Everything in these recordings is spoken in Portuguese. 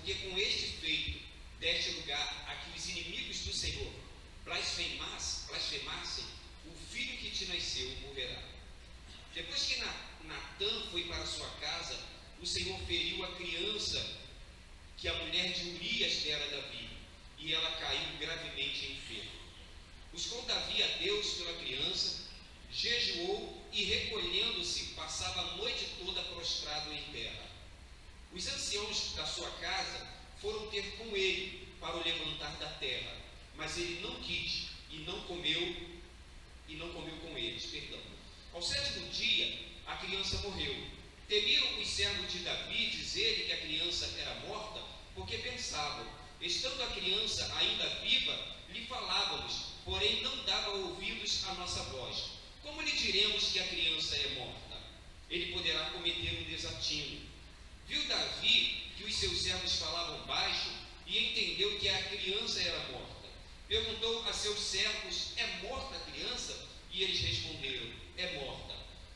porque com este feito deste lugar a que os inimigos do Senhor blasfemassem, o filho que te nasceu morrerá. Depois que Natã foi para sua casa, o Senhor feriu a criança que a mulher de Urias dera a Davi, e ela caiu gravemente enferma. Buscou Davi a Deus pela criança, jejuou e, recolhendo-se, passava a noite toda prostrado em terra. Os anciãos da sua casa foram ter com ele para o levantar da terra, mas ele não quis e não comeu com eles. Ao 7º dia, a criança morreu. Temiam os servos de Davi dizer-lhe que a criança era morta, porque pensavam, estando a criança ainda viva, lhe falávamos, porém não dava ouvidos à nossa voz. Como lhe diremos que a criança é morta? Ele poderá cometer um desatino. Viu Davi que os seus servos falavam baixo e entendeu que a criança era morta. Perguntou a seus servos, é morta a criança? E eles responderam, é morta.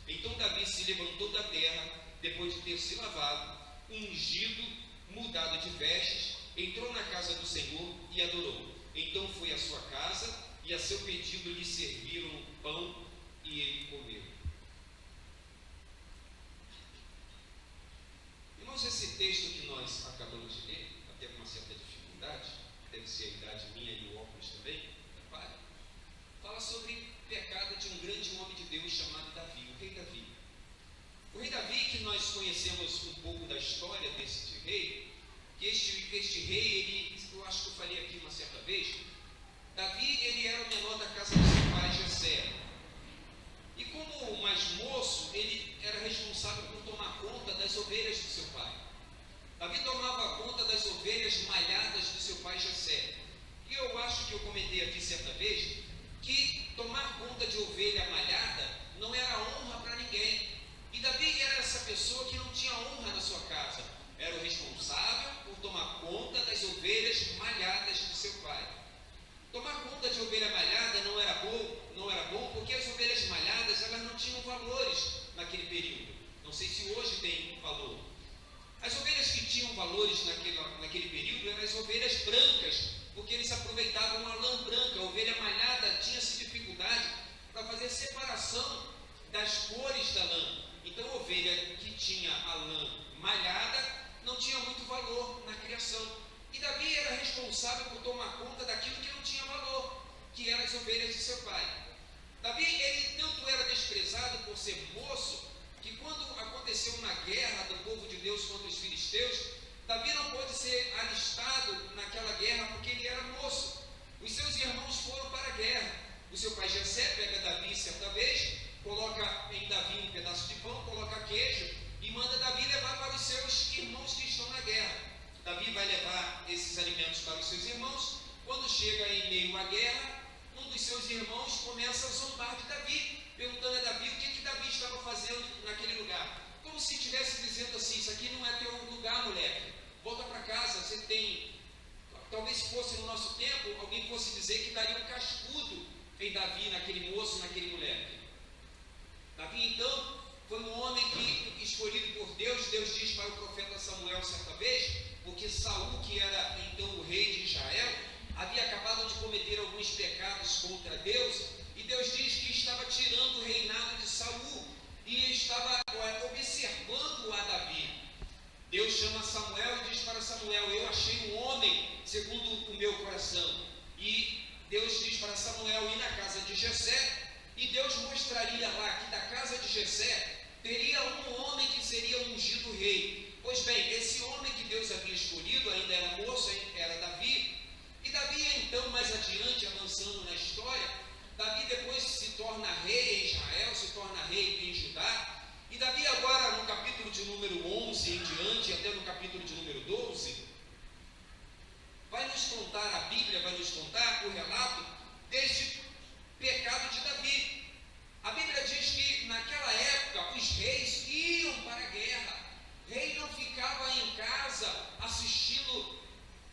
Então Davi se levantou da terra, depois de ter se lavado, ungido, mudado de vestes, entrou na casa do Senhor e adorou. Então foi à sua casa e a seu pedido lhe serviram pão e ele comeu. Irmãos, esse texto que nós acabamos de ler, até com uma certa dificuldade, deve ser a idade minha e o óculos também, fala sobre o pecado de um grande homem de Deus chamado Davi, o rei Davi. O rei Davi, que nós conhecemos um pouco da história deste rei, que este rei, eu acho que eu falei aqui uma certa vez, Davi, ele era o menor da casa do seu pai, Jessé. E como mais moço, ele era responsável por tomar conta das ovelhas do seu pai. Davi tomava conta das ovelhas malhadas do seu pai Jessé. E eu acho que eu comentei aqui certa vez, que tomar conta de ovelha malhada não era honra para ninguém. E Davi era essa pessoa que não tinha honra na sua casa. Era o responsável por tomar conta das ovelhas malhadas do seu pai. Tomar conta de ovelha malhada não era bom porque as ovelhas malhadas elas não tinham valores naquele período. Não sei se hoje tem valor. As ovelhas que tinham valores naquele período eram as ovelhas brancas, porque eles aproveitavam a lã branca. A ovelha malhada tinha-se dificuldade para fazer separação das cores da lã. Então a ovelha que tinha a lã malhada não tinha muito valor na criação. E Davi era responsável por tomar conta daquilo que não tinha valor, que eram as ovelhas de seu pai. Davi, ele tanto era desprezado por ser moço, que quando aconteceu uma guerra do povo de Deus contra os filisteus, Davi não pôde ser alistado naquela guerra porque ele era moço. Os seus irmãos foram para a guerra. O seu pai Jessé pega Davi certa vez, coloca em Davi um pedaço de pão, coloca queijo e manda Davi levar para os seus irmãos que estão na guerra. Davi vai levar esses alimentos para os seus irmãos. Quando chega em meio à guerra, um dos seus irmãos começa a zombar de Davi, perguntando a Davi o que Davi estava fazendo naquele lugar. Como se estivesse dizendo assim, isso aqui não é teu lugar, moleque. Volta para casa, você tem... Talvez se fosse no nosso tempo, alguém fosse dizer que daria um cascudo em Davi, naquele moço, naquele moleque. Davi, então, foi um homem que, escolhido por Deus, Deus diz para o profeta Samuel certa vez, porque Saul, que era então o rei de Israel, havia acabado de cometer alguns pecados contra Deus, e Deus diz que estava tirando o reinado de Saul, e estava observando a Davi. Deus chama Samuel e diz para Samuel, eu achei um homem segundo o meu coração. E Deus diz para Samuel ir na casa de Jessé, e Deus mostraria lá que da casa de Jessé teria um homem que seria ungido rei. Pois bem, esse homem que Deus havia escolhido, ainda era moço, era Davi. E Davi então, mais adiante, avançando na história, Davi depois se torna rei em Israel, se torna rei em Judá. E Davi agora, no capítulo de número 11 em diante, até no capítulo de número 12, vai nos contar, a Bíblia vai nos contar o relato deste pecado de Davi. A Bíblia diz que naquela época os reis iam para a guerra. O rei não ficava em casa assistindo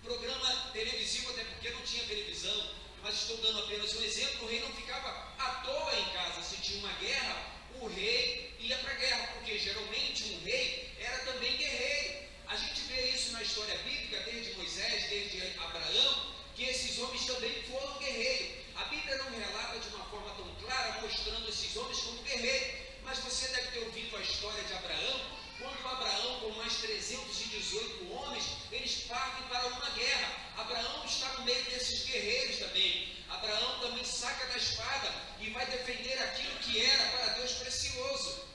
programa televisivo, até porque não tinha televisão, mas estou dando apenas um exemplo. O rei não ficava à toa em casa. Se tinha uma guerra, o rei ia para a guerra, porque geralmente um rei era também guerreiro. A gente vê isso na história história bíblica, desde Moisés, desde Abraão, que esses homens também foram guerreiros. A Bíblia não relata de uma forma tão clara, mostrando esses homens como guerreiros, mas você deve ter ouvido a história de Abraão, quando Abraão, com mais 318 homens, eles partem para uma guerra. Abraão está no meio desses guerreiros também. Abraão também saca da espada e vai defender aquilo que era para Deus precioso.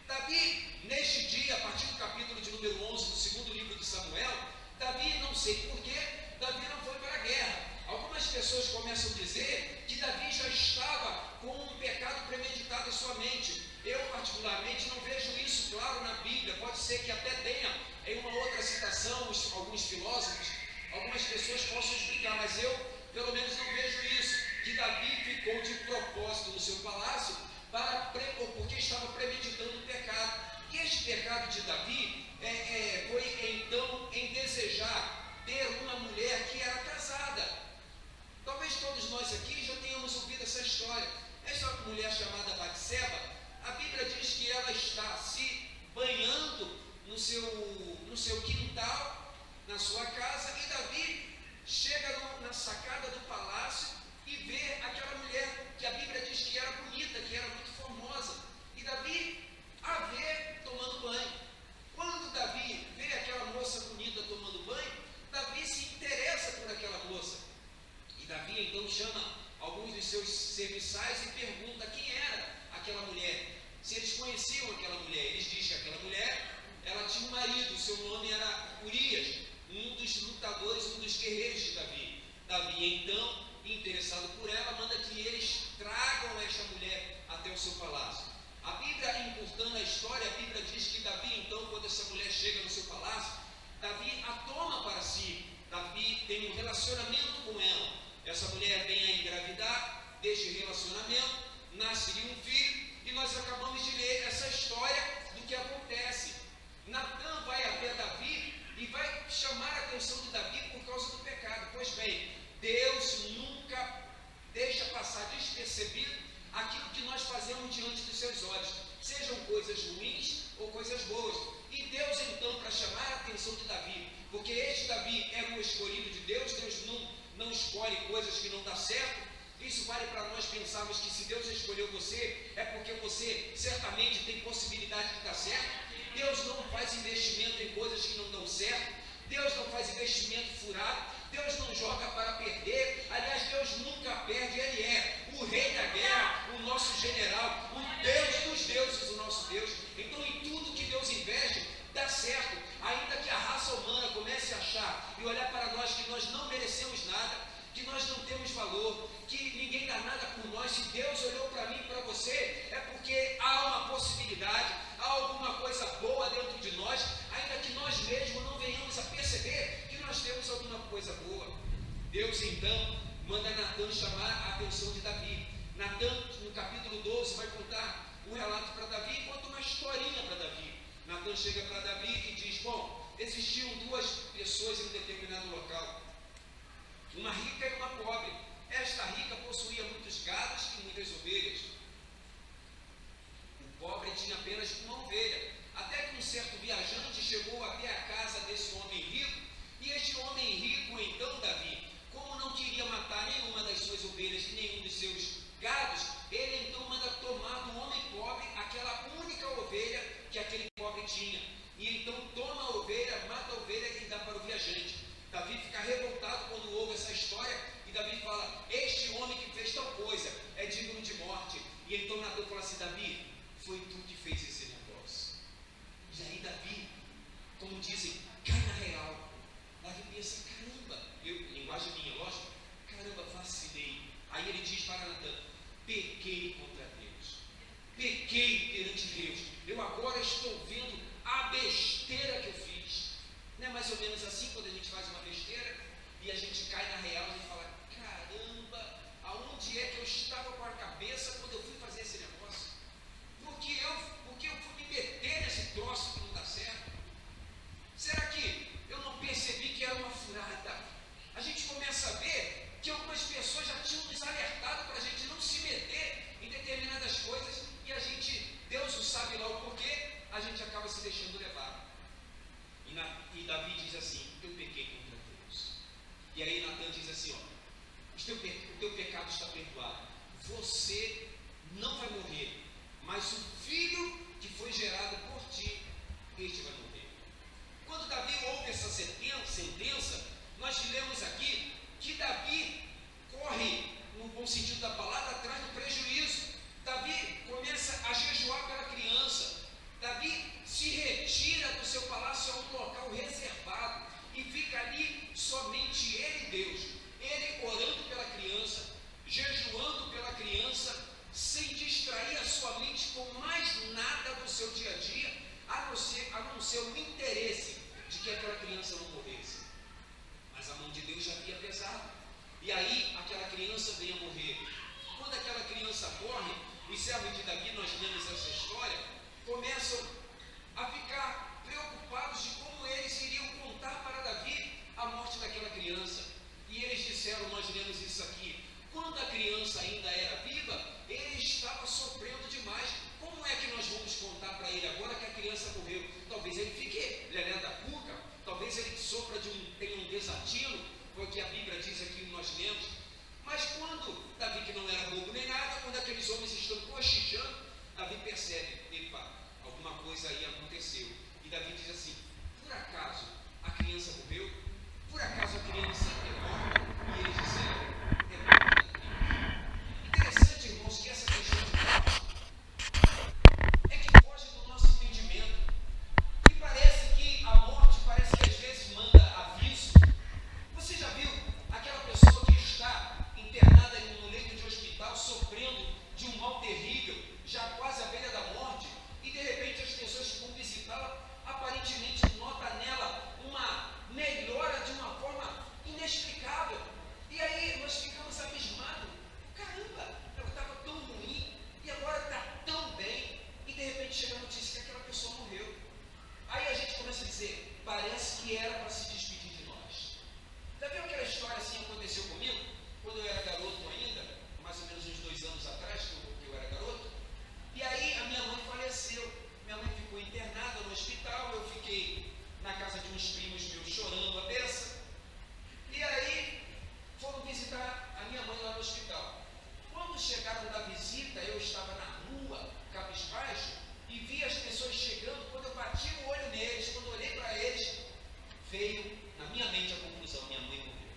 Davi, neste dia, a partir do capítulo de número 11, do segundo livro de Samuel, Davi, não sei porquê, Davi não foi para a guerra. Algumas pessoas começam a dizer que Davi já estava com um pecado premeditado em sua mente. Eu, particularmente, não vejo isso claro na Bíblia. Pode ser que até tenha em uma outra citação, alguns filósofos, algumas pessoas possam explicar, mas eu, pelo menos, não vejo isso, que Davi ficou de propósito no seu palácio porque estava premeditando o pecado. E este pecado de Davi foi então em desejar ter uma mulher que era casada. Talvez todos nós aqui já tenhamos ouvido essa história. Essa mulher chamada Batseba, a Bíblia diz que ela está se banhando no seu quintal, na sua casa, e Davi chega na sacada do palácio e vê aquela mulher que a Bíblia diz que era bonita, que era muito formosa. E Davi a vê tomando banho. Quando Davi vê aquela moça bonita tomando banho, Davi se interessa por aquela moça. E Davi então chama alguns dos seus serviçais e pergunta quem era aquela mulher, se eles conheciam aquela mulher. Eles dizem que aquela mulher, ela tinha um marido, seu nome era Urias, um dos lutadores, um dos guerreiros de Davi. Davi então, interessado por ela, manda que eles tragam esta mulher até o seu palácio. A Bíblia, encurtando a história, a Bíblia diz que Davi então, quando essa mulher chega no seu palácio, Davi a toma para si. Davi tem um relacionamento com ela. Essa mulher vem a engravidar deste relacionamento, nasce-lhe um filho, e nós acabamos de ler essa história do que acontece. Natã vai até Davi e vai chamar a atenção de Davi por causa do pecado. Pois bem, Deus nunca deixa passar despercebido aquilo que nós fazemos diante dos seus olhos, sejam coisas ruins ou coisas boas. E Deus então, para chamar a atenção de Davi, porque este Davi é um escolhido de Deus, Deus não escolhe coisas que não dá certo. Isso vale para nós pensarmos que se Deus escolheu você, é porque você certamente tem possibilidade de dar certo. Deus não faz investimento em coisas que não dão certo. Deus não faz investimento furado. Deus não joga para perder. Aliás, Deus nunca perde. Ele é o rei da guerra, o nosso general, o Deus dos deuses, o nosso Deus. Então, em tudo que Deus investe, dá certo. Ainda que a raça humana comece a achar e olhar para nós que nós não merecemos nada, que nós não temos valor, que ninguém dá nada por nós. Se Deus olhou para mim e para você, é porque há uma possibilidade, há alguma coisa boa dentro de nós, ainda que nós mesmos não venhamos a perceber que nós temos alguma coisa boa. Deus então manda Natã chamar a atenção de Davi. Natã, no capítulo 12, vai contar um relato para Davi e conta uma historinha para Davi. Natã chega para Davi e diz: bom, existiam duas pessoas em um determinado local, uma rica e uma pobre. Esta rica possuía muitos gados e muitas ovelhas. O pobre tinha apenas uma ovelha. Até que um certo viajante chegou até a casa desse homem rico. E este homem rico, então, Davi, como não queria matar nenhuma das suas ovelhas e nenhum dos seus gados, ele então manda tomar do homem pobre aquela única ovelha que aquele pobre tinha. E então toma a ovelha, mata a ovelha e dá para o viajante. Davi fica revoltado quando ouve essa história, e Davi fala: este homem que fez tal coisa é digno de morte. E então Natã fala assim: Davi, foi tu que fez esse negócio. E aí Davi, como dizem, cai na real. o teu pecado está perdoado. Você não vai morrer, mas o filho que foi gerado por ti, este vai morrer. Quando Davi ouve essa sentença, nós lemos aqui que Davi corre, no bom sentido da palavra, atrás do prejuízo. Davi começa a jejuar pela criança. Davi se retira do seu palácio a um local reservado e fica ali somente ele e Deus. Ele orando pela criança, jejuando pela criança, sem distrair a sua mente com mais nada do seu dia a dia, a não ser o interesse de que aquela criança não morresse. Mas a mão de Deus já havia pesado. E aí aquela criança veio a morrer. Quando aquela criança morre, os servos de Davi, nós lemos essa história, começam a ficar preocupados de como eles iriam contar para Davi a morte daquela criança. E eles disseram, nós lemos isso aqui, quando a criança ainda era viva, ele estava sofrendo demais. Como é que nós vamos contar para ele agora que a criança morreu? Talvez ele fique lelé da cuca, talvez ele sofra tenha um desatino, foi o que a Bíblia diz aqui, nós lemos. Mas quando Davi, que não era bobo nem nada, quando aqueles homens estão cochichando, Davi percebe, epa, alguma coisa aí aconteceu. E Davi diz assim, por acaso a criança morreu? Por acaso a criança é morta? E eles disseram, é morta. Interessante, irmãos, que essa questão de morte é que foge do nosso entendimento. E parece que a morte, parece que às vezes manda aviso. Você já viu aquela pessoa que está internada no leito de hospital, sofrendo de um mal terrível, já quase à beira da morte, e de repente as pessoas que vão visitá-la, aparentemente nota nela uma melhora de uma forma inexplicável. E aí nós ficamos abismados. Caramba, ela estava tão ruim e agora está tão bem. E de repente chega a notícia que aquela pessoa morreu. Aí a gente começa a dizer, parece que era para se despedir de nós. Já viu aquela história assim que aconteceu comigo? Quando eu era garoto ainda, mais ou menos uns 2 anos atrás, que eu era garoto. E aí a minha mãe faleceu. Minha mãe ficou internada no hospital, eu fiquei na casa de uns primos meus chorando a beça. E aí foram visitar a minha mãe lá no hospital. Quando chegaram da visita, eu estava na rua, cabisbaixo, e vi as pessoas chegando. Quando eu bati o olho neles, quando eu olhei para eles, veio na minha mente a conclusão, minha mãe morreu.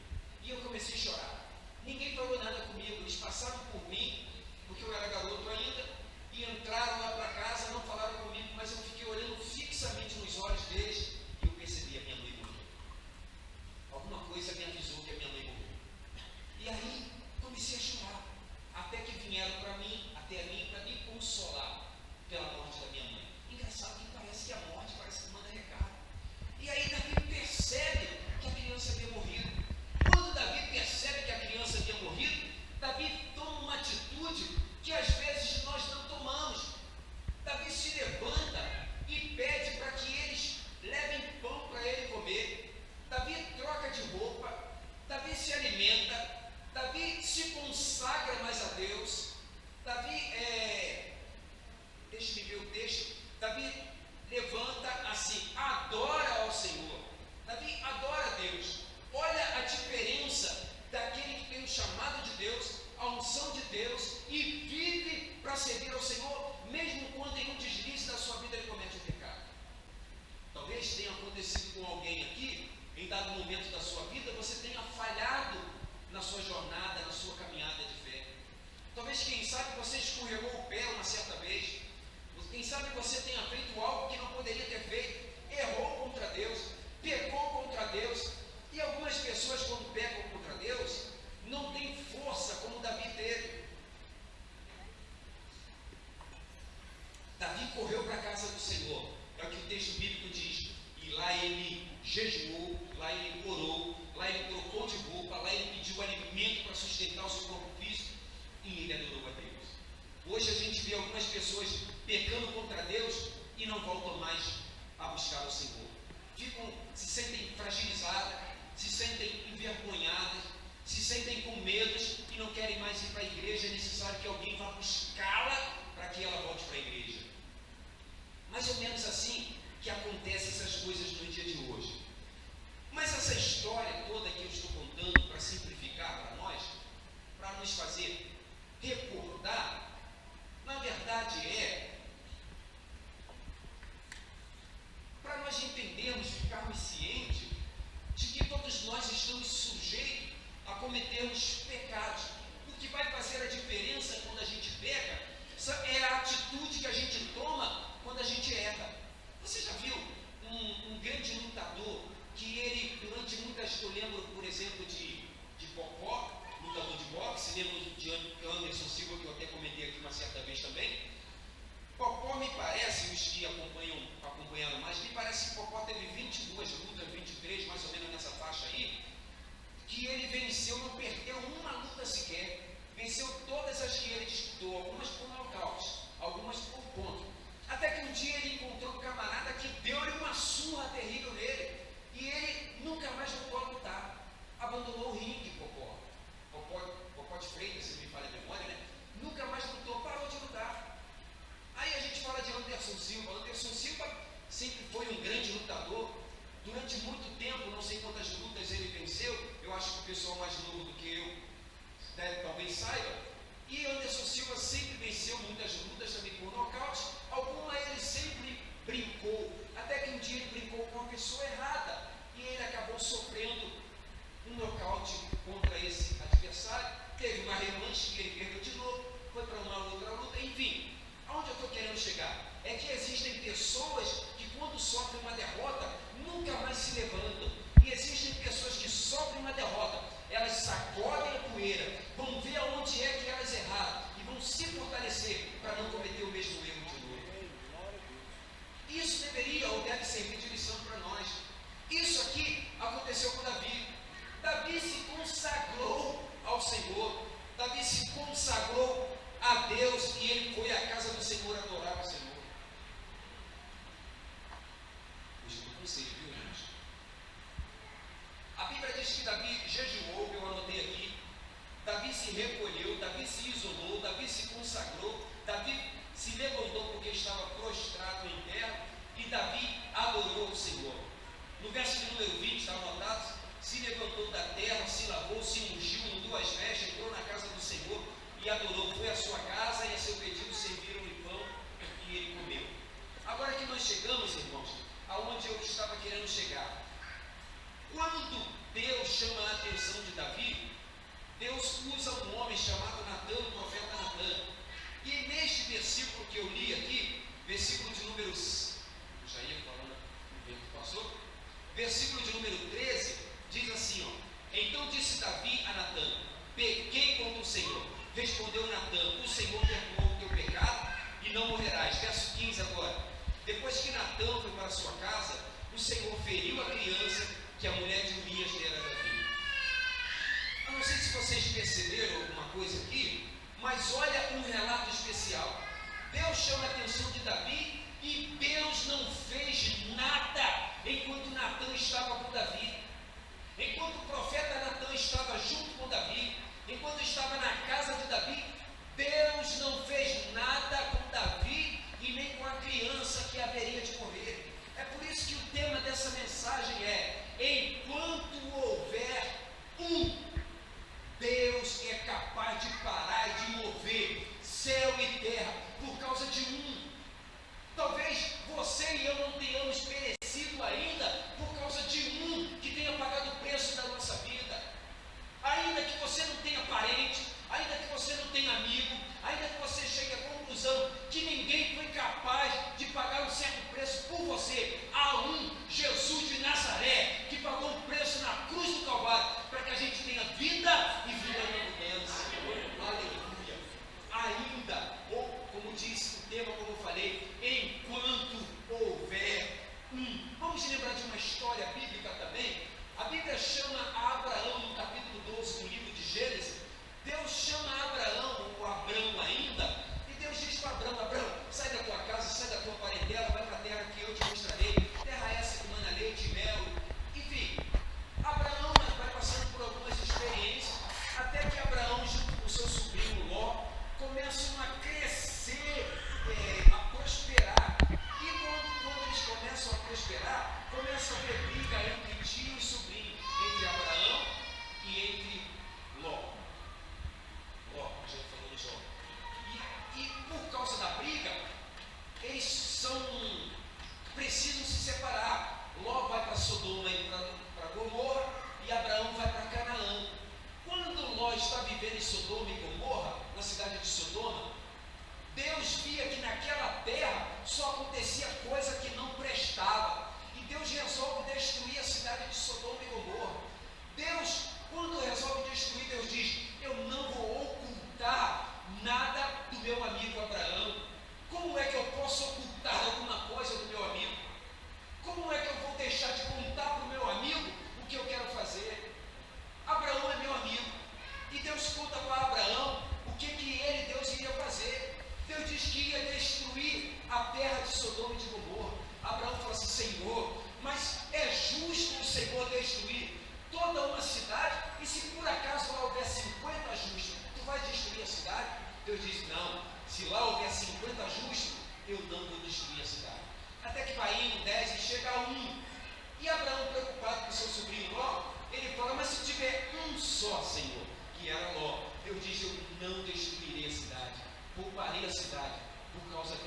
E eu comecei a chorar. Ninguém falou nada comigo, eles passaram por mim, porque eu era garoto ainda, e entraram lá para casa, não falaram comigo, mas eu fiquei olhando fixamente nos olhos deles, e eu percebi, a minha mãe morreu. Alguma coisa me avisou que a minha mãe morreu. E aí, comecei a chorar, até que vieram para mim, até a mim, para me consolar pela morte da minha mãe. Engraçado que parece que a morte parece que manda recado. E aí Davi percebe que a criança havia morrido. Quando Davi percebe que a criança havia morrido, Davi toma uma atitude que às vezes nós não tomamos. Davi se levanta e pede para que eles levem pão para ele comer. Davi troca de roupa, Davi se alimenta, Davi se consagra mais a Deus. Davi, deixa eu ver o texto, Davi levanta assim, adora ao Senhor. Davi adora a Deus. Olha a diferença daquele que tem o chamado de Deus, a unção de Deus, e vive para servir ao Senhor, mesmo quando em um deslize da sua vida ele comete o pecado. Talvez tenha acontecido com alguém aqui, em dado momento da sua vida, você tenha falhado na sua jornada, na sua caminhada de fé. Talvez, quem sabe, você escorregou o pé uma certa vez. Quem sabe você tenha feito algo que não poderia ter feito, errou contra Deus, pecou contra Deus. E algumas pessoas, quando pecam contra Deus, não têm força como Davi teve. Davi correu para a casa do Senhor, é o que o texto bíblico diz, e lá ele jejuou, lá ele orou, lá ele trocou de roupa, lá ele pediu alimento para sustentar o seu corpo físico, e ele adorou a Deus. Hoje a gente vê algumas pessoas pecando contra Deus e não voltam mais a buscar o Senhor. Se sentem fragilizadas, se sentem envergonhadas, se sentem com medos e não querem mais ir para a igreja. É necessário que alguém vá buscá-la para que ela volte para a igreja. Mais ou menos assim que acontecem essas coisas no dia de hoje. Mas essa história toda que eu estou contando, para simplificar para nós, cometermos pecados. O que vai fazer a diferença quando a gente peca é a atitude que a gente toma quando a gente erra. Você já viu um grande lutador que ele, durante muitas, eu lembro, por exemplo, de Popó, lutador de boxe, lembro de Anderson Silva, que eu até comentei aqui uma certa vez também. Popó, me parece, os que acompanharam mais, me parece que Popó teve 22 lutas, 23, mais ou menos nessa faixa aí, que ele venceu, não perdeu uma luta sequer, venceu todas as que ele disputou, algumas por nocaute, algumas por ponto. Até que um dia ele encontrou um camarada que deu-lhe uma surra terrível nele, e ele nunca mais voltou a lutar, abandonou o ringue. Popó de Freitas, se me falha a memória, né? Nunca mais lutou, parou de lutar. Aí a gente fala de Anderson Silva. Anderson Silva sempre foi um grande lutador. Durante muito tempo, não sei quantas lutas ele venceu. Eu acho que o pessoal mais novo do que eu talvez saiba. E Anderson Silva sempre venceu muitas lutas também por nocaute. Alguma ele sempre brincou. Até que um dia ele brincou com uma pessoa errada. E ele acabou sofrendo um nocaute contra esse adversário. Teve uma revanche que ele perdeu de novo. Foi para uma outra luta. Enfim, aonde eu estou querendo chegar? É que existem pessoas que quando sofrem uma derrota, nunca mais se levantam. E existem pessoas que sofrem uma derrota, elas sacodem a poeira, vão ver aonde é que elas erraram e vão se fortalecer para não cometer o mesmo erro de novo. Isso deveria ou deve servir de lição para nós. Isso aqui aconteceu com Davi. Davi se consagrou ao Senhor. Davi se consagrou a Deus e ele foi à casa do Senhor adorar o Senhor. Eu estou com vocês, viu, irmãos? A Bíblia diz que Davi jejuou, eu anotei aqui. Davi se recolheu, Davi se isolou, Davi se consagrou, Davi se levantou porque estava prostrado em terra e Davi adorou o Senhor. No verso de número 20 está anotado: se levantou da terra, se lavou, se ungiu, mudou as vestes, entrou na casa do Senhor e adorou. Foi à sua casa e a seu pedido serviram-lhe pão e ele comeu. Agora que nós chegamos, irmãos, aonde eu estava querendo chegar. Quando Deus chama a atenção de Davi, Deus usa um homem chamado Natã, o profeta Natã. E neste versículo que eu li aqui, versículo de número, já ia falando, o tempo passou, versículo de número 13, diz assim, ó: então disse Davi a Natã: pequei contra o Senhor. Respondeu Natã: o Senhor perdoou o teu pecado e não morrerás. Verso 15 agora: depois que Natã foi para sua casa, o Senhor feriu a criança que a mulher de Urias dera a Davi. Eu não sei se vocês perceberam alguma coisa aqui, mas olha um relato especial. Deus chama a atenção de Davi e Deus não fez nada enquanto Natã estava com Davi. Enquanto o profeta Natã estava junto com Davi, enquanto estava na casa de Davi, Deus não fez nada com Davi e nem com a criança que haveria de morrer. É por isso que o tema dessa mensagem é: enquanto houver um, Deus é capaz de parar e de mover céu e terra por causa de um. Talvez você e eu não tenhamos perecido ainda por causa de um que tenha pagado o preço da nossa vida. Ainda que você não tenha parente, ainda que você não tenha amigo, ainda que você chegue à conclusão que ninguém foi capaz de pagar um certo preço por você, há um, Jesus de Nazaré,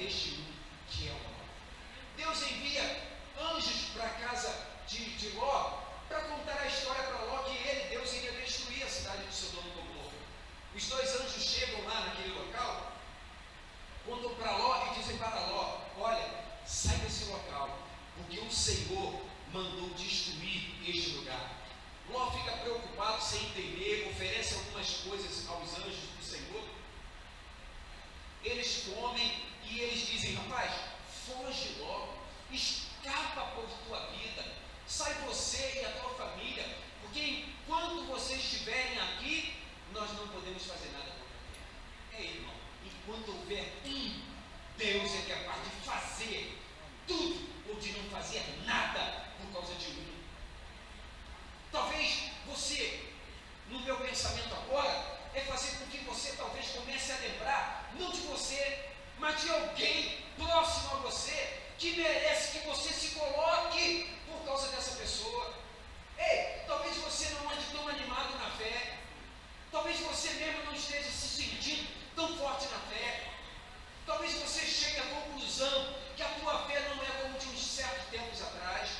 deste um que é o Ló. Deus envia anjos para a casa de Ló para contar a história para Ló que Deus, iria destruir a cidade de Sodoma e Gomorra. Os dois anjos chegam lá naquele local, contam para Ló e dizem para Ló: olha, sai desse local, porque o Senhor mandou destruir este lugar. Ló fica preocupado, sem entender, oferece algumas coisas aos anjos do Senhor. Eles comem e eles dizem: rapaz, foge logo, escapa por tua vida, sai você e a tua família, porque enquanto vocês estiverem aqui, nós não podemos fazer nada contra a terra. Irmão, enquanto houver Deus é capaz de fazer tudo ou de não fazer nada por causa de um. Talvez você, no meu pensamento agora, é fazer com que você talvez comece a lembrar, não de você, mas de alguém próximo a você, que merece que você se coloque por causa dessa pessoa. Ei, talvez você não ande tão animado na fé, talvez você mesmo não esteja se sentindo tão forte na fé, talvez você chegue à conclusão que a tua fé não é como de uns certos tempos atrás,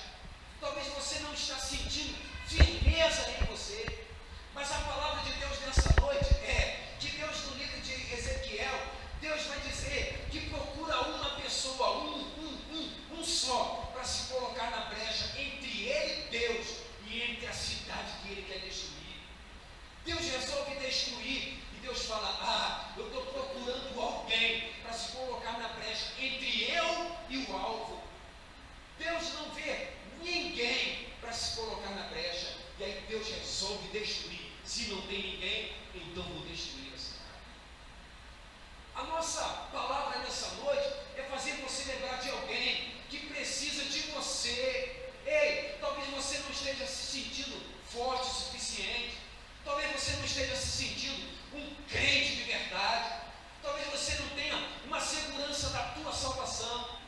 talvez você não está sentindo firmeza em você, mas a palavra de Deus nessa noite é que Deus, no livro de Ezequiel, Deus vai dizer que procura uma pessoa, um só, para se colocar na brecha entre ele e Deus e entre a cidade que ele quer destruir. Deus resolve destruir e Deus fala: eu estou procurando alguém para se colocar na brecha entre eu e o alvo. Deus não vê ninguém para se colocar na brecha, e aí Deus resolve destruir. Se não tem ninguém, então vou destruir a cidade. A nossa palavra nessa noite é fazer você lembrar de alguém que precisa de você. Ei, talvez você não esteja se sentindo forte o suficiente, talvez você não esteja se sentindo um crente de verdade, talvez você não tenha uma segurança da tua salvação,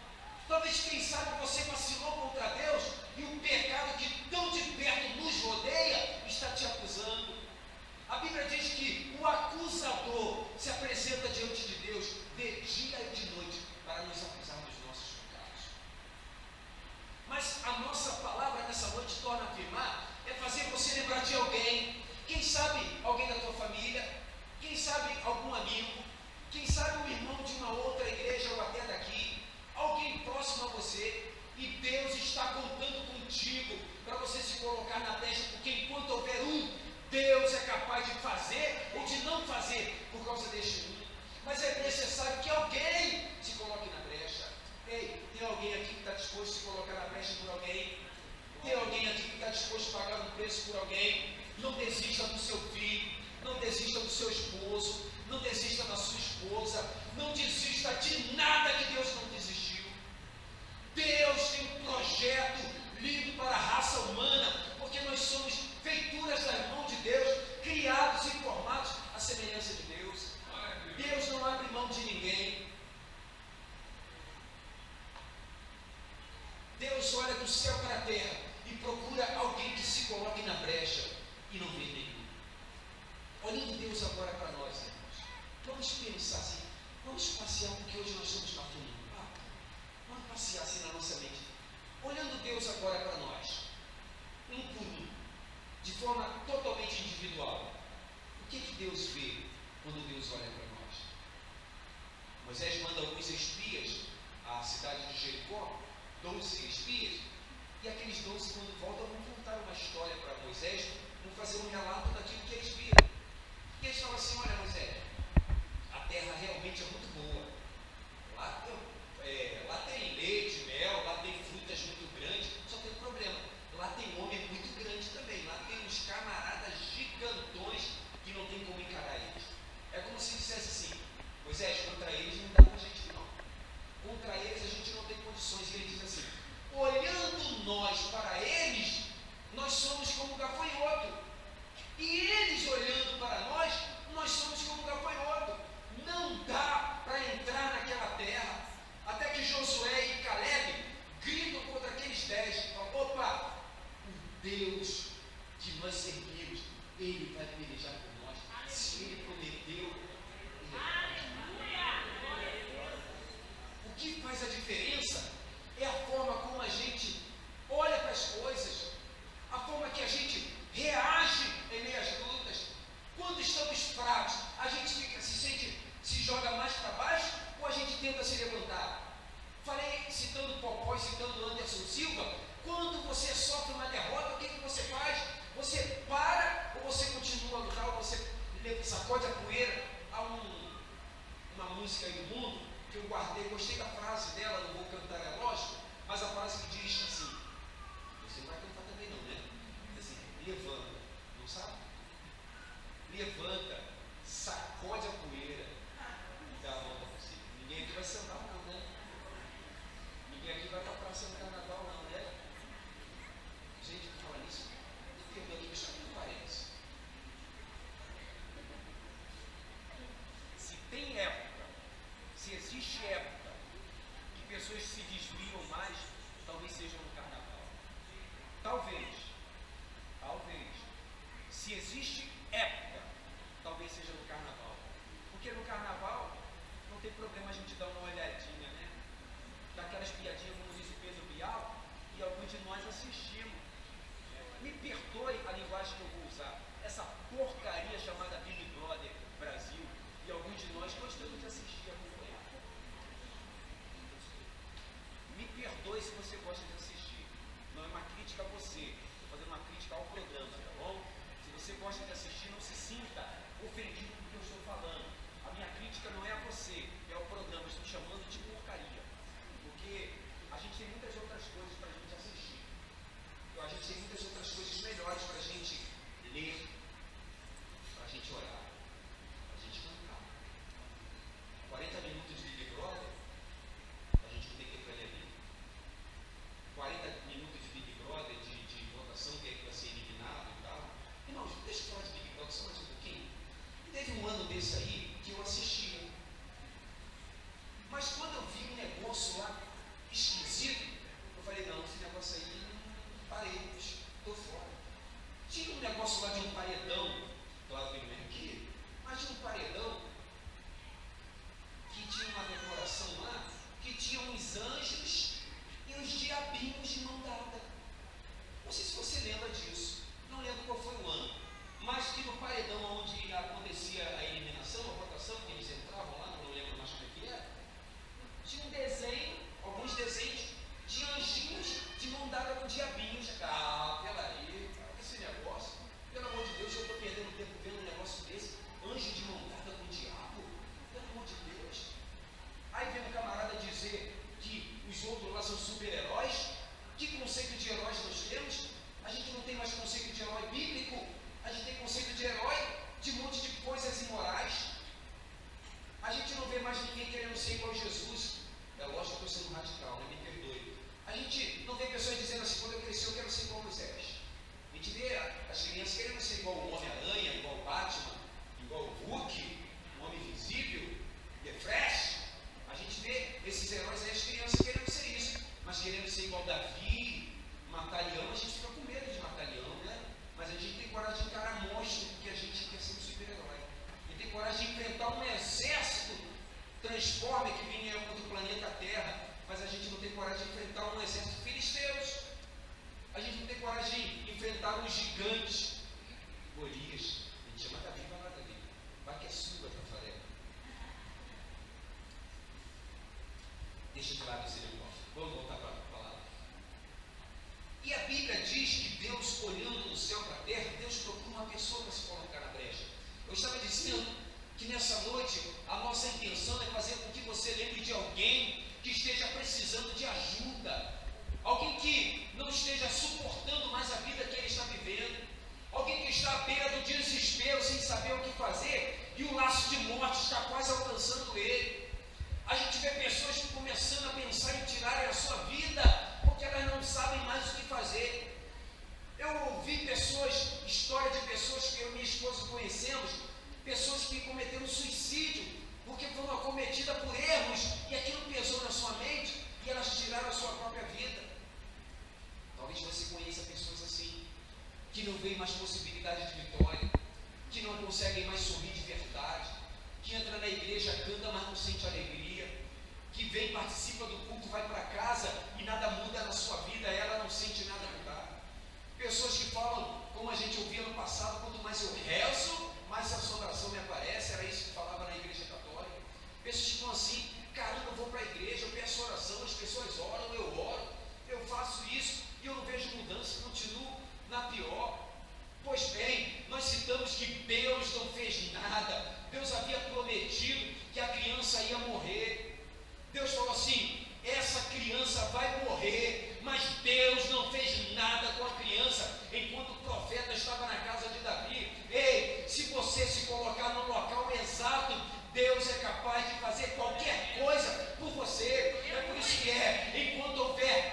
talvez, quem sabe, você vacilou contra Deus e o pecado que tão de perto nos rodeia está te acusando. A Bíblia diz que o acusador se apresenta diante de Deus de dia e de noite para nos acusar dos nossos pecados. Mas a nossa palavra nessa noite torna a afirmar, é fazer você lembrar de alguém, quem sabe alguém da tua família, quem sabe algum amigo, quem sabe um irmão de uma outra igreja ou até daqui, alguém próximo a você, e Deus está contando contigo para você se colocar na brecha, porque enquanto houver Deus é capaz de fazer ou de não fazer por causa deste mas é necessário que alguém se coloque na brecha. Ei, tem alguém aqui que está disposto a se colocar na brecha por alguém? Tem alguém aqui que está disposto a pagar um preço por alguém? Não desista do seu filho, não desista do seu esposo, não desista da sua esposa, não desista de nada que Deus não desistiu. Deus tem um projeto lindo para a raça humana, porque nós somos feituras das mãos de Deus, criados e formados à semelhança de Deus. Deus não abre mão de ninguém. Deus olha do céu para a terra e procura alguém que se coloque na brecha e não vê nenhum. Olhando Deus agora para nós, irmãos, vamos pensar assim, vamos passear, porque hoje nós somos cafundinhos. Vamos passear assim na nossa mente. Olhando Deus agora para nós, um por um, de forma totalmente individual. O que Deus vê quando Deus olha para nós? Moisés manda alguns espias à cidade de Jericó, 12 espias, e aqueles 12, quando voltam, vão contar uma história para Moisés, vão fazer um relato daquilo que eles viram. E eles falam assim: olha, Moisés, a terra realmente é muito boa. Lá tem leite, mel, lá tem frutas muito grandes, só tem um problema. Lá tem homem muito grande também. Lá tem uns camaradas gigantões que não tem como encarar eles. É como se dissesse assim: Moisés, contra eles não dá para a gente não. Contra eles a gente não tem condições. E ele diz assim: olhando nós para eles, nós somos como gafanhoto. E eles olhando para nós, nós somos como gafanhoto. Não dá para entrar naquela terra. Até que Josué e Caleb gritam contra aqueles 10. Falam: opa, o Deus que nós servimos, Ele vai pelejar por nós. Se Ele prometeu, Ele vai. O que faz a diferença é a forma como a gente olha para as coisas, a forma que a gente reage em meio às lutas. Quando estamos fracos, a gente se joga mais para baixo ou a gente tenta se levantar? Falei, citando Popó e citando Anderson Silva, quando você sofre uma derrota, o que você faz? Você para ou você continua a lutar, ou você sacode a poeira? Há uma música aí do mundo que eu guardei, gostei da frase dela, não vou cantar, é lógico, mas a frase que diz assim, você não vai cantar também não, né? Assim, levanta, não sabe? Levanta, sacode a poeira e dá a volta por cima. Ninguém aqui vai sentar não, né? Ninguém aqui vai para a praça no carnaval não, né? Gente, por falar nisso, eu pergunto aqui, deixa eu abrir um parênteses. Se tem época, se existe época que pessoas se desviam mais, talvez seja no carnaval. Talvez. Se existe época, talvez seja no carnaval. Porque no carnaval não tem problema a gente dar uma olhadinha, né? Daquelas piadinhas, como diz o Pedro Bial, e alguns de nós assistimos. Me perdoe a linguagem que eu vou usar. Essa porcaria chamada Big Brother Brasil, e alguns de nós gostamos de assistir e acompanhar. Me perdoe se você gosta de assistir. Não é uma crítica a você, estou fazendo uma crítica ao programa, tá bom? Se você gosta de assistir, não se sinta ofendido com o que eu estou falando. A minha crítica não é a você, é ao programa. Eu estou chamando de porcaria. Porque a gente tem muitas outras coisas para a gente assistir. A gente tem muitas outras coisas melhores para a gente ler, para a gente orar, para a gente cantar. 40 minutos de Big Brother, a gente não tem tempo para ler a Bíblia. 40 minutos de Big Brother, de votação, quem é que vai ser eliminado e tal. Irmãos, deixa eu falar de Big Brother só mais um pouquinho. Teve um ano desse aí que eu assistia. Mas quando eu vi um negócio lá esquisito, eu falei, não, esse negócio aí, parei, estou fora. Tinha um negócio lá de um paredão, claro que não é aqui, mas de um paredão que tinha uma decoração lá, que tinha uns anjos e uns diabinhos de mão dada. Não sei se você lembra disso, não lembro qual foi o ano, mas que no paredão onde acontecia a eliminação, a votação, que eles entravam lá, não lembro mais como é que era, tinha um desenho, alguns desenhos de anjinhos de mão dada com diabinhos. Peraí, esse negócio, pelo amor de Deus, eu estou perdendo tempo vendo um negócio desse, anjo de mão dada com diabo, pelo amor de Deus. Aí vem um camarada dizer que os outros lá são super-heróis. Que conceito de heróis nós temos? A gente não tem mais conceito de herói bíblico, a gente tem conceito de herói de um monte de coisas imorais. A gente não vê mais ninguém querendo ser igual a Jesus. É lógico que eu estou sendo radical, né? Me perdoe. A gente não vê pessoas dizendo assim, quando eu crescer eu quero ser igual a Moisés. A gente vê as crianças querendo ser igual o Homem-Aranha, igual o Batman, igual o Hulk, o Homem Invisível, The Flash. A gente vê esses heróis aí, as crianças querendo ser isso, mas querendo ser igual Davi, matar leão, a gente fica com medo de matar leão, né? Mas a gente tem coragem de encarar monstro, porque a gente quer ser um super-herói. A gente tem coragem de enfrentar um exército transforme que vinha contra o planeta Terra, mas a gente não tem coragem de enfrentar um exército filisteus. A gente não tem coragem de enfrentar um gigante, Golias. A gente chama Davi, vai lá, Davi. Vai que é sua, Tafarel. Deixa de lado esse negócio. Vamos voltar para a palavra. E a Bíblia diz que Deus, olhando do céu para a terra, Deus procura uma pessoa para se colocar na brecha. Eu estava dizendo que nessa noite a nossa intenção é fazer com que você lembre de alguém que esteja precisando de ajuda, alguém que não esteja suportando mais a vida que ele está vivendo, alguém que está à beira do desespero sem saber o que fazer e o laço de morte está quase alcançando ele. A gente vê pessoas que começando a pensar em tirarem a sua vida porque elas não sabem mais o que fazer. Eu ouvi história de pessoas que eu e minha esposa conhecemos, pessoas que cometeram suicídio porque foram acometidas por erros e aquilo pesou na sua mente e elas tiraram a sua própria vida. Talvez você conheça pessoas assim, que não veem mais possibilidade de vitória, que não conseguem mais sorrir de verdade, que entra na igreja, canta, mas não sente alegria, que vem, participa do culto, vai para casa e nada muda na sua vida, ela não sente nada mudar. Pessoas que falam, como a gente ouvia no passado, quanto mais eu rezo, mais a assombração me aparece, era isso que falava na igreja católica. Pessoas que falam assim, caramba, eu vou para a igreja, eu peço oração, as pessoas oram, eu faço isso e eu não vejo mudança, continuo na pior. Pois bem, nós citamos que Deus não fez nada, Deus havia prometido que a criança ia morrer. Deus falou assim, essa criança vai morrer, mas Deus não fez nada com a criança, enquanto o profeta estava na casa de Davi. Ei, se você se colocar no local exato, Deus é capaz de fazer qualquer coisa por você. É por isso que enquanto houver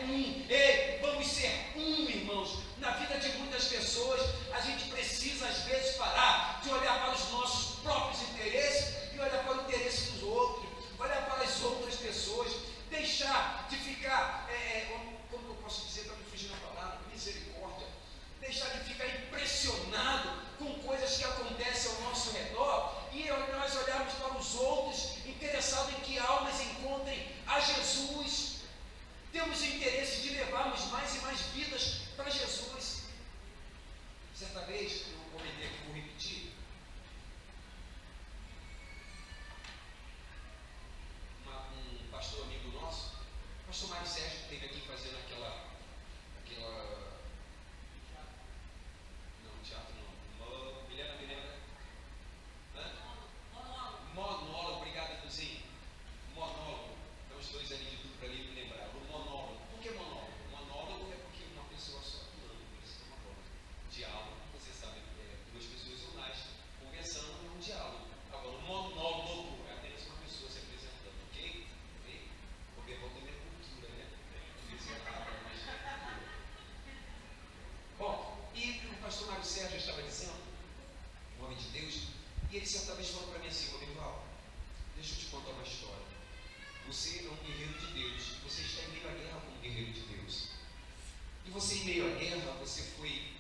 vamos ser irmãos. Na vida de muitas pessoas, a gente precisa às vezes parar de olhar para os nossos próprios interesses e olhar para o interesse dos outros, olhar para as outras pessoas, deixar de ficar, como eu posso dizer para não fugir na palavra, misericórdia, deixar de ficar impressionado com coisas que acontecem ao nosso redor e nós olharmos para os outros, interessados em que almas encontrem a Jesus. Temos interesse de levarmos mais e mais vidas para Jesus. Certa vez, eu comentei aqui, vou repetir, um pastor amigo nosso, o pastor Mário Sérgio, que esteve aqui fazendo aquela teatro não, Milena, monólogo, obrigado, Luzinho, monólogo, então os dois ali de tudo para ali me lembraram, o monólogo. Por que monólogo? Monólogo é porque uma pessoa só falando, por isso que é uma voz. Diálogo, você sabe, duas pessoas ou mais conversando, é um diálogo. Agora, o monólogo é apenas uma pessoa se apresentando, ok? Porque volta a minha cultura, né? Fiz errado, mas bom, e o pastor Mário Sérgio estava dizendo, o homem de Deus, e ele certa vez falou para mim assim, Rodrigo, deixa eu te contar uma história. Você é um guerreiro de Deus, você está em meio à guerra como guerreiro de Deus. E você em meio à guerra, você foi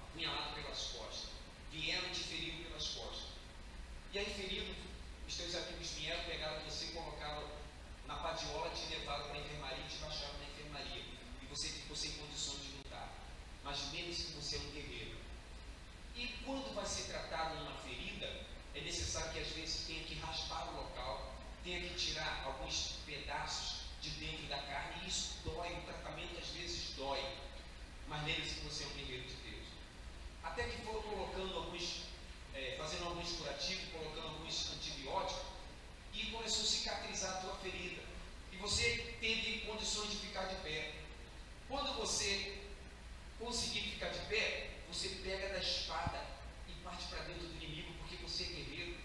apunhalado pelas costas, vieram te ferir pelas costas. E aí ferido, os teus amigos vieram, pegaram você, colocaram na padiola, te levaram para a enfermaria e te baixaram na enfermaria. E você ficou sem condições de lutar. Mas menos que você é um guerreiro. E quando vai ser tratado uma ferida, é necessário que às vezes tenha que raspar o local, tenha que tirar alguns pedaços de dentro da carne, e isso dói, o tratamento às vezes dói, mas lembre-se que você é um guerreiro de Deus. Até que for colocando fazendo alguns curativos, colocando alguns antibióticos, e começou a cicatrizar a tua ferida, e você teve condições de ficar de pé. Quando você conseguir ficar de pé, você pega da espada e parte para dentro do inimigo, porque você é guerreiro.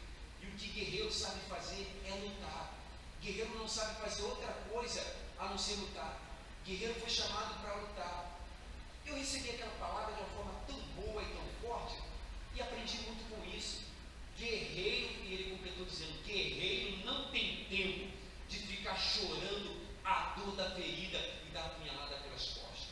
E o que guerreiro sabe fazer é lutar. Guerreiro não sabe fazer outra coisa a não ser lutar. Guerreiro foi chamado para lutar. Eu recebi aquela palavra de uma forma tão boa e tão forte, e aprendi muito com isso. Guerreiro, e ele completou dizendo, guerreiro não tem tempo de ficar chorando a dor da ferida e da apunhalada pelas costas.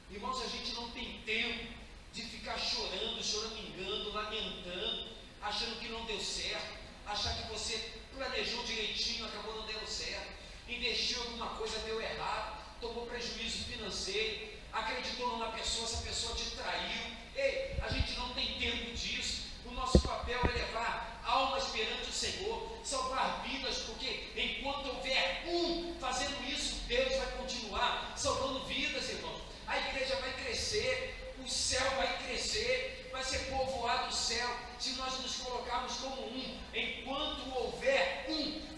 Irmãos, a gente não tem tempo de ficar chorando, choramingando, lamentando, achando que não deu certo, achar que você planejou direitinho, acabou não dando certo, investiu em alguma coisa, deu errado, tomou prejuízo financeiro, acreditou numa pessoa, essa pessoa te traiu. Ei, a gente não tem tempo disso. O nosso papel é levar almas perante o Senhor, salvar vidas, porque enquanto houver fazendo isso, Deus vai continuar salvando vidas, irmãos. A igreja vai crescer, o céu vai crescer, vai ser povoado o céu, se nós nos colocarmos como enquanto houver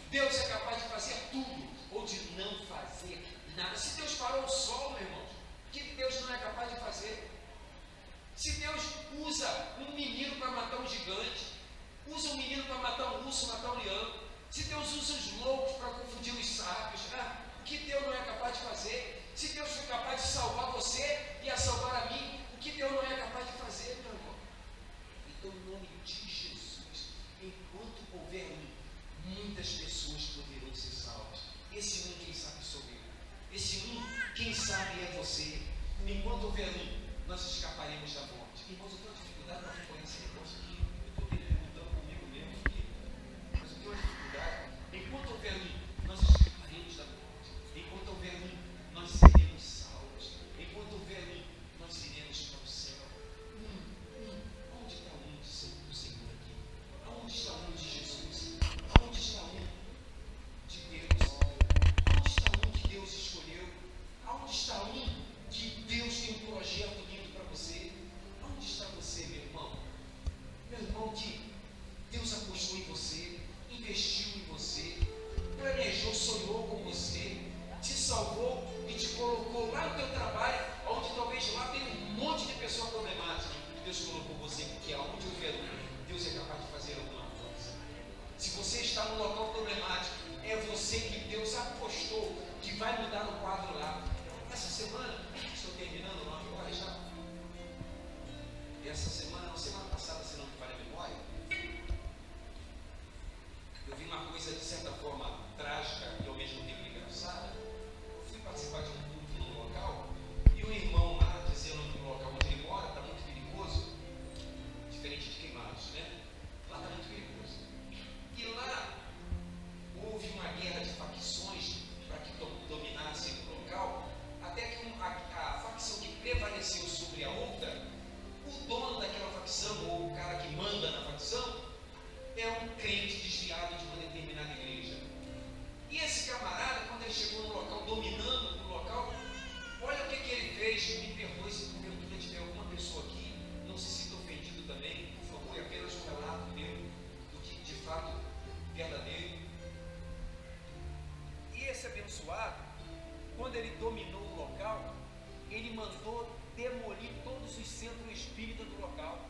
Deus é capaz de fazer tudo, ou de não fazer nada. Se Deus parou o sol, meu irmão, o que Deus não é capaz de fazer? Se Deus usa um menino para matar um gigante, usa um menino para matar um urso, matar um leão, se Deus usa os loucos para confundir os sábios, o que Deus não é capaz de fazer? Se Deus foi capaz de salvar você e a salvar a mim, o que Deus não é capaz de fazer, meu irmão? Então, em nome de Jesus, enquanto houver muitas pessoas poderão ser salvas. Esse quem sabe sou eu. Esse quem sabe é você. Enquanto houver nós escaparemos da morte. Irmãos, eu tenho dificuldade para reconhecer negócio aqui. Eu estou perguntando comigo mesmo aqui. Mas eu tenho uma dificuldade. Enquanto houver vai mudar o quadro lá. Essa semana, estou terminando 9 horas já. Essa semana, não, semana passada, se não me falha a memória, eu vi uma coisa de certa forma trágica e ao mesmo tempo engraçada. Fui participar de um culto num local e um irmão lá dizendo que o local onde ele mora está muito perigoso, diferente de Queimados, né? Lá está muito perigoso. E lá houve uma guerra de facções para que dominassem o local, até que a facção que prevaleceu sobre a outra, o dono daquela facção, ou o cara que manda na facção, é um crente desviado de uma determinada igreja. E esse camarada, quando ele chegou no local, dominando o local, olha o que ele fez. Me perdoe se porventura tiver alguma pessoa aqui, não se sinta ofendido também, por favor, é apenas um relato meu do que de fato verdadeiro. E esse abençoado, quando ele dominou o local, ele mandou demolir todos os centros espíritas do local.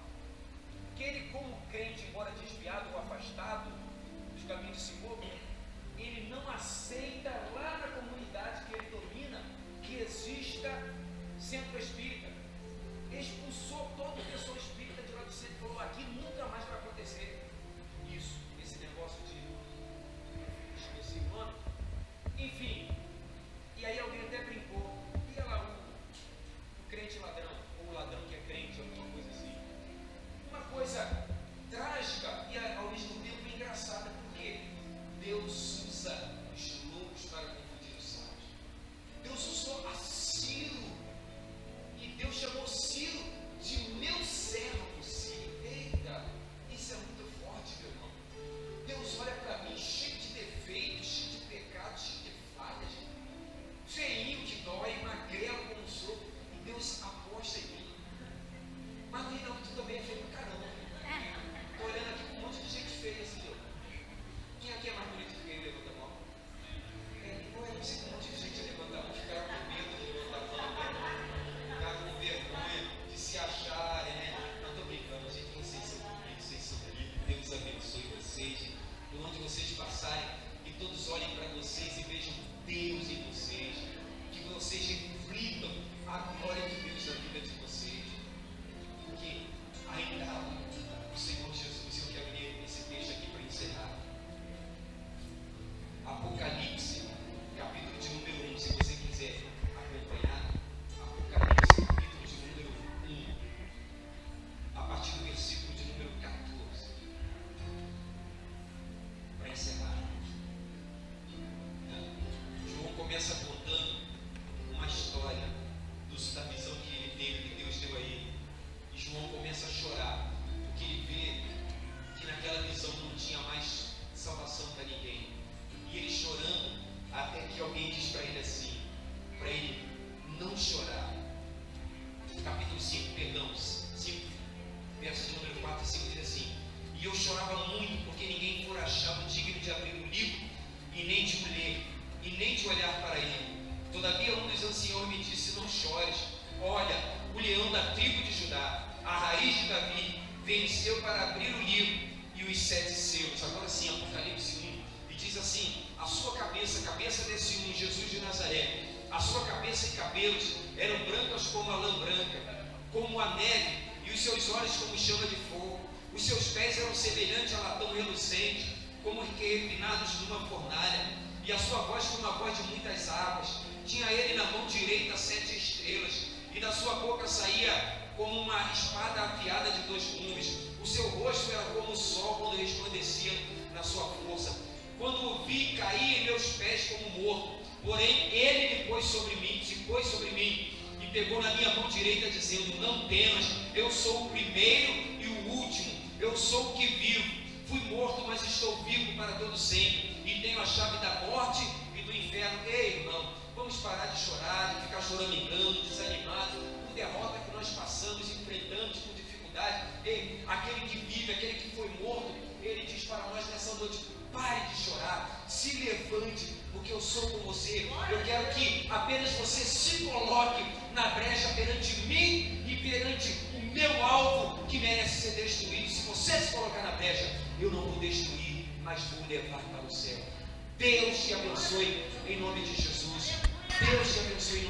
Que ele, como crente, embora desviado ou afastado dos caminhos do Senhor, ele não aceita lá na comunidade que ele domina que exista centro espírita. Expulsou toda pessoa espírita de lá do centro e falou: aqui nunca mais vai acontecer isso, esse negócio de esqueci o nome. Enfim, e aí alguém até brincou, e lá o crente ladrão, ou o ladrão que é crente, alguma coisa assim. Uma coisa trágica e ao mesmo tempo engraçada, porque Deus usa os loucos para confundir os sábios. Deus usou a Ciro, e Deus chamou Ciro de meu servo Ciro. Eita, isso é muito forte, meu irmão. Deus olha para mim cheio de defeitos, cheio de pecados, cheio de falhas, feinho que dói, magrelo como sou, e Deus aposta em mim. Mas no Reinaldo, tu também é feio pra caramba. Estou olhando aqui com um monte de gente feia assim, ó. Quem aqui é mais bonito que ele? Levanta a mão. Eu não sei que um monte de gente levanta a mão, ficaram com medo de levantar a mão, né? Ficaram com vergonha de se acharem, né? Não estou brincando, gente, vocês são bonitos, vocês são lindos, Deus abençoe vocês. Por onde vocês passarem, e todos olhem para vocês e vejam Deus em vocês, que vocês reflitam a glória de Deus na vida de vocês, porque ainda o Senhor Jesus, eu quero ler esse texto aqui para encerrar. Apocalipse, capítulo de número 1, se você quiser acompanhar. Apocalipse, capítulo de número 1, a partir do versículo de número 14, para encerrar. João começa contando uma história da visão que ele teve, que Deus deu a ele. E João começa a chorar, porque ele vê que naquela visão não tinha mais salvação para ninguém. E ele chorando, até que alguém diz para ele assim, para ele não chorar. Capítulo 5, verso de número 4 e 5 diz assim: e eu chorava muito, porque ninguém for achado digno de abrir o livro, e nem de o ler, e nem de olhar para ele. Todavia um dos anciãos me disse: não chores, olha, o leão da tribo de Judá, a raiz de Davi, venceu para abrir o livro e os 7 selos. Agora sim, Apocalipse 1, e diz assim: a sua cabeça, a cabeça desse um, Jesus de Nazaré, a sua cabeça e cabelos eram brancos como a lã branca, como a neve, e os seus olhos como chama de fogo. Os seus pés eram semelhantes a latão reluzente, como que refinados numa fornalha, e a sua voz como a voz de muitas águas. Tinha ele na mão direita 7 estrelas, e da sua boca saía como uma espada afiada de 2 gumes. O seu rosto era como o sol quando resplandecia na sua força. Quando o vi, caí em meus pés como morto. Porém, ele me pôs sobre mim, se pôs sobre mim, e pegou na minha mão direita, dizendo: não temas, eu sou o primeiro e o último, eu sou o que vivo. Fui morto, mas estou vivo para todo sempre, e tenho a chave da morte e do inferno. Ei, irmão, vamos parar de chorar, de ficar choramingando, desanimado, por derrota que nós passamos, enfrentamos, por dificuldade. Ei, aquele que vive, aquele que foi morto, ele diz para nós nessa noite: pare de chorar, se levante, porque eu sou com você. Eu quero que apenas você se coloque na brecha perante mim e perante o meu alvo, que merece ser destruído. Se você se colocar na brecha, eu não vou destruir, mas vou levar para o céu. Deus te abençoe. em nome de Jesus. Deus te abençoe.